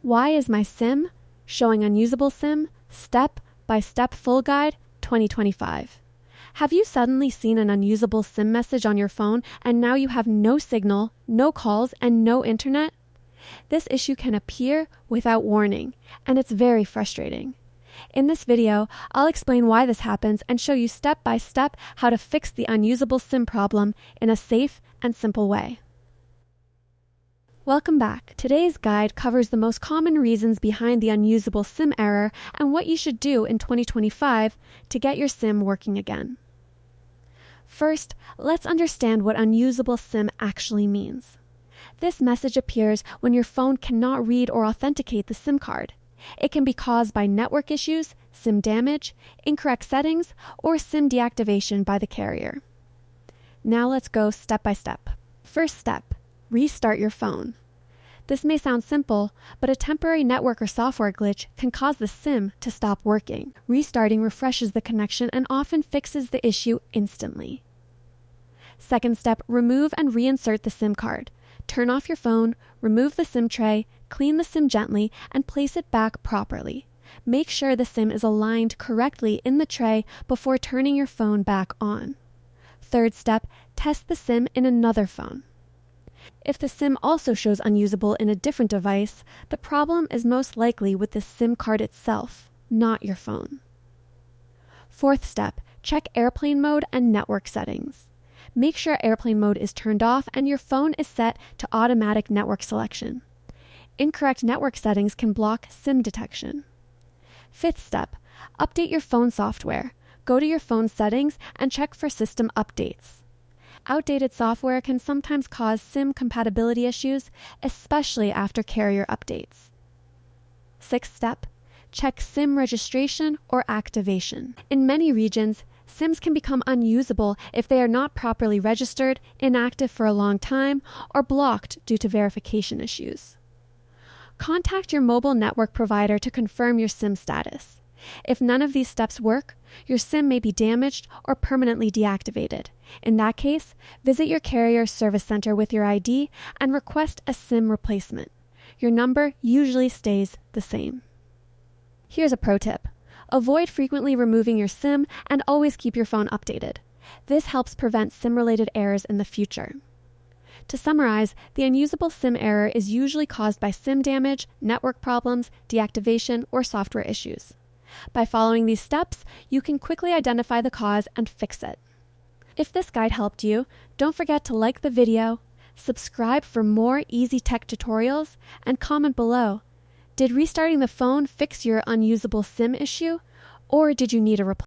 Why is my SIM showing unusable SIM? Step-by-step full guide 2025. Have you suddenly seen an unusable SIM message on your phone and now you have no signal, no calls, and no internet? This issue can appear without warning, and it's very frustrating. In this video, I'll explain why this happens and show you step by step how to fix the unusable SIM problem in a safe and simple way. Welcome back. Today's guide covers the most common reasons behind the unusable SIM error and what you should do in 2025 to get your SIM working again. First, let's understand what unusable SIM actually means. This message appears when your phone cannot read or authenticate the SIM card. It can be caused by network issues, SIM damage, incorrect settings, or SIM deactivation by the carrier. Now let's go step by step. First step, restart your phone. This may sound simple, but a temporary network or software glitch can cause the SIM to stop working. Restarting refreshes the connection and often fixes the issue instantly. Second step, remove and reinsert the SIM card. Turn off your phone, remove the SIM tray, clean the SIM gently, and place it back properly. Make sure the SIM is aligned correctly in the tray before turning your phone back on. Third step, test the SIM in another phone. If the SIM also shows unusable in a different device, the problem is most likely with the SIM card itself, not your phone. Fourth step, check airplane mode and network settings. Make sure airplane mode is turned off and your phone is set to automatic network selection. Incorrect network settings can block SIM detection. Fifth step, update your phone software. Go to your phone settings and check for system updates. Outdated software can sometimes cause SIM compatibility issues, especially after carrier updates. Sixth step, check SIM registration or activation. In many regions, SIMs can become unusable if they are not properly registered, inactive for a long time, or blocked due to verification issues. Contact your mobile network provider to confirm your SIM status. If none of these steps work, your SIM may be damaged or permanently deactivated. In that case, visit your carrier service center with your ID and request a SIM replacement. Your number usually stays the same. Here's a pro tip. Avoid frequently removing your SIM and always keep your phone updated. This helps prevent SIM-related errors in the future. To summarize, the unusable SIM error is usually caused by SIM damage, network problems, deactivation, or software issues. By following these steps, you can quickly identify the cause and fix it. If this guide helped you, don't forget to like the video, subscribe for more easy tech tutorials, and comment below. Did restarting the phone fix your unusable SIM issue, or did you need a replacement?